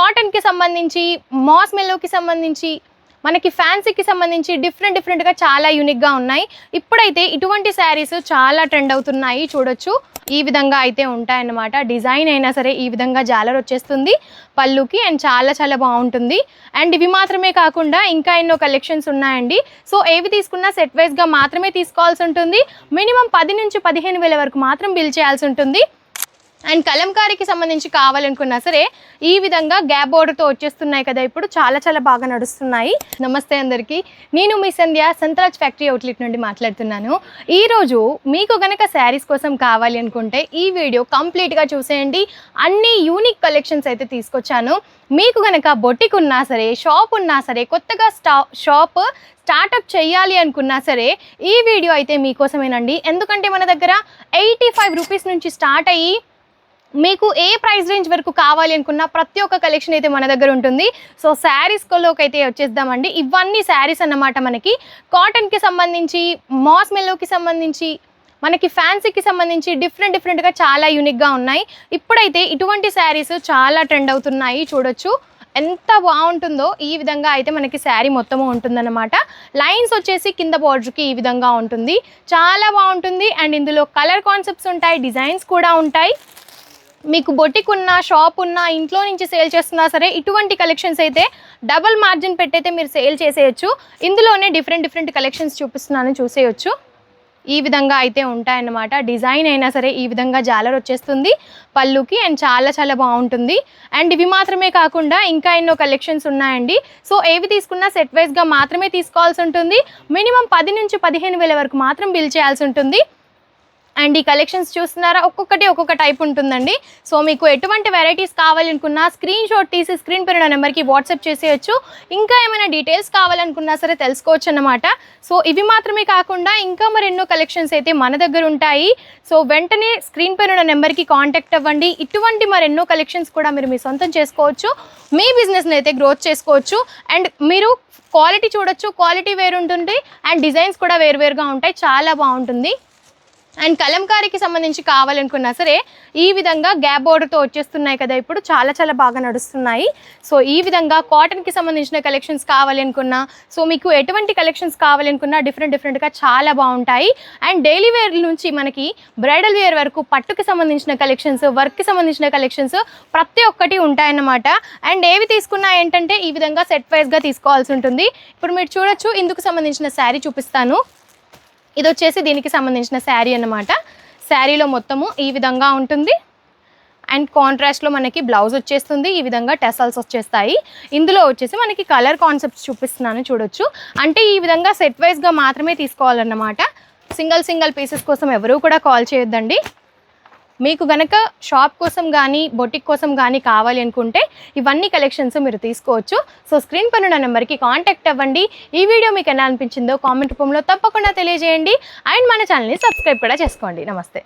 కాటన్కి సంబంధించి, మాస్ మెల్లోకి సంబంధించి, మనకి ఫ్యాన్సీకి సంబంధించి డిఫరెంట్గా చాలా యూనిక్గా ఉన్నాయి. ఇప్పుడైతే ఇటువంటి శారీస్ చాలా ట్రెండ్ అవుతున్నాయి. చూడొచ్చు, ఈ విధంగా అయితే ఉంటాయన్నమాట. డిజైన్ అయినా సరే ఈ విధంగా జాలర్ వచ్చేస్తుంది పళ్ళుకి, అండ్ చాలా బాగుంటుంది. అండ్ ఇవి మాత్రమే కాకుండా ఇంకా ఎన్నో కలెక్షన్స్ ఉన్నాయండి. సో ఏవి తీసుకున్నా సెట్ వైజ్గా మాత్రమే తీసుకోవాల్సి ఉంటుంది. మినిమం 10 నుంచి 15,000 వరకు మాత్రం బిల్ చేయాల్సి ఉంటుంది. అండ్ కలంకారీకి సంబంధించి కావాలనుకున్నా సరే ఈ విధంగా గ్యాప్ బోర్డర్తో వచ్చేస్తున్నాయి కదా, ఇప్పుడు చాలా బాగా నడుస్తున్నాయి. నమస్తే అందరికీ, నేను మీ సంధ్య సంతరాజ్ ఫ్యాక్టరీ అవుట్లెట్ నుండి మాట్లాడుతున్నాను. ఈరోజు మీకు గనక శారీస్ కోసం కావాలి అనుకుంటే ఈ వీడియో కంప్లీట్గా చూసేయండి. అన్ని యూనిక్ కలెక్షన్స్ అయితే తీసుకొచ్చాను. మీకు గనక బొటిక్ ఉన్నా సరే, షాప్ ఉన్నా సరే, కొత్తగా షాప్ స్టార్టప్ చేయాలి అనుకున్నా సరే ఈ వీడియో అయితే మీకోసమేనండి. ఎందుకంటే మన దగ్గర 85 రూపీస్ నుంచి స్టార్ట్ అయ్యి మీకు ఏ ప్రైస్ రేంజ్ వరకు కావాలి అనుకున్న ప్రతి ఒక్క కలెక్షన్ అయితే మన దగ్గర ఉంటుంది. సో శారీస్లోకి అయితే వచ్చేద్దామండి. ఇవన్నీ శారీస్ అన్నమాట. మనకి కాటన్కి సంబంధించి, మాస్ మెల్లోకి సంబంధించి, మనకి ఫ్యాన్సీకి సంబంధించి డిఫరెంట్గా చాలా యూనిక్గా ఉన్నాయి. ఇప్పుడైతే ఇటువంటి శారీస్ చాలా ట్రెండ్ అవుతున్నాయి. చూడొచ్చు ఎంత బాగుంటుందో. ఈ విధంగా అయితే మనకి శారీ మొత్తము ఉంటుందన్నమాట. లైన్స్ వచ్చేసి కింద బార్డర్కి ఈ విధంగా ఉంటుంది, చాలా బాగుంటుంది. అండ్ ఇందులో కలర్ కాన్సెప్ట్స్ ఉంటాయి, డిజైన్స్ కూడా ఉంటాయి. మీకు బొటిక్ ఉన్నా, షాప్ ఉన్నా, ఇంట్లో నుంచి సేల్ చేస్తున్నా సరే ఇటువంటి కలెక్షన్స్ అయితే డబల్ మార్జిన్ పెట్టయితే మీరు సేల్ చేసేయచ్చు. ఇందులోనే డిఫరెంట్ కలెక్షన్స్ చూపిస్తున్నాను, చూసేయచ్చు. ఈ విధంగా అయితే ఉంటాయన్నమాట. డిజైన్ అయినా సరే ఈ విధంగా జాలర్ వచ్చేస్తుంది పళ్ళుకి, అండ్ చాలా బాగుంటుంది. అండ్ ఇవి మాత్రమే కాకుండా ఇంకా ఎన్నో కలెక్షన్స్ ఉన్నాయండి. సో ఏవి తీసుకున్నా సెట్ వైజ్గా మాత్రమే తీసుకోవాల్సి ఉంటుంది. మినిమం 10 నుంచి 15,000 వరకు మాత్రం బిల్ చేయాల్సి ఉంటుంది. అండ్ ఈ కలెక్షన్స్ చూస్తున్నారా, ఒక్కొక్క టైప్ ఉంటుందండి. సో మీకు ఎటువంటి వెరైటీస్ కావాలనుకున్నా స్క్రీన్ షాట్ తీసి స్క్రీన్ పైన నెంబర్కి వాట్సాప్ చేసేయచ్చు. ఇంకా ఏమైనా డీటెయిల్స్ కావాలనుకున్నా సరే తెలుసుకోవచ్చు అన్నమాట. సో ఇవి మాత్రమే కాకుండా ఇంకా మరెన్నో కలెక్షన్స్ అయితే మన దగ్గర ఉంటాయి. సో వెంటనే స్క్రీన్ పైన నెంబర్కి కాంటాక్ట్ అవ్వండి. ఇటువంటి మరెన్నో కలెక్షన్స్ కూడా మీరు మీ సొంతం చేసుకోవచ్చు, మీ బిజినెస్ని అయితే గ్రోత్ చేసుకోవచ్చు. అండ్ మీరు క్వాలిటీ చూడొచ్చు, క్వాలిటీ వేరు ఉంటుంది, అండ్ డిజైన్స్ కూడా వేరుగా ఉంటాయి, చాలా బాగుంటుంది. అండ్ కలంకారీకి సంబంధించి కావాలనుకున్నా సరే ఈ విధంగా గ్యాప్ బోర్డర్తో వచ్చేస్తున్నాయి కదా, ఇప్పుడు చాలా బాగా నడుస్తున్నాయి. సో ఈ విధంగా కాటన్కి సంబంధించిన కలెక్షన్స్ కావాలి అనుకున్నా, సో మీకు ఎటువంటి కలెక్షన్స్ కావాలనుకున్నా డిఫరెంట్గా చాలా బాగుంటాయి. అండ్ డైలీ వేర్ నుంచి మనకి బ్రైడల్ వేర్ వరకు పట్టుకి సంబంధించిన కలెక్షన్స్, వర్క్కి సంబంధించిన కలెక్షన్స్ ప్రతి ఒక్కటి ఉంటాయన్నమాట. అండ్ ఏవి తీసుకున్నా ఏంటంటే ఈ విధంగా సెట్ వైజ్గా తీసుకోవాల్సి ఉంటుంది. ఇప్పుడు మీరు చూడొచ్చు, ఇందుకు సంబంధించిన శారీ చూపిస్తాను. ఇది వచ్చేసి దీనికి సంబంధించిన శారీ అన్నమాట. శారీలో మొత్తము ఈ విధంగా ఉంటుంది. అండ్ కాంట్రాస్ట్లో మనకి బ్లౌజ్ వచ్చేస్తుంది, ఈ విధంగా టెసల్స్ వచ్చేస్తాయి. ఇందులో వచ్చేసి మనకి కలర్ కాన్సెప్ట్స్ చూపిస్తున్నాను, చూడొచ్చు. అంటే ఈ విధంగా సెట్ వైజ్గా మాత్రమే తీసుకోవాలన్నమాట. సింగిల్ పీసెస్ కోసం ఎవరూ కూడా కాల్ చేయొద్దండి. మీకు గనక షాప్ కోసం కానీ బొటిక్ కోసం కానీ కావాలి అనుకుంటే ఇవన్నీ కలెక్షన్స్ మీరు తీసుకోవచ్చు. సో స్క్రీన్ పైన ఉన్న నెంబర్కి కాంటాక్ట్ అవ్వండి. ఈ వీడియో మీకు ఎలా అనిపించిందో కామెంట్ రూపంలో తప్పకుండా తెలియజేయండి. అండ్ మన ఛానల్ని సబ్స్క్రైబ్ కూడా చేసుకోండి. నమస్తే.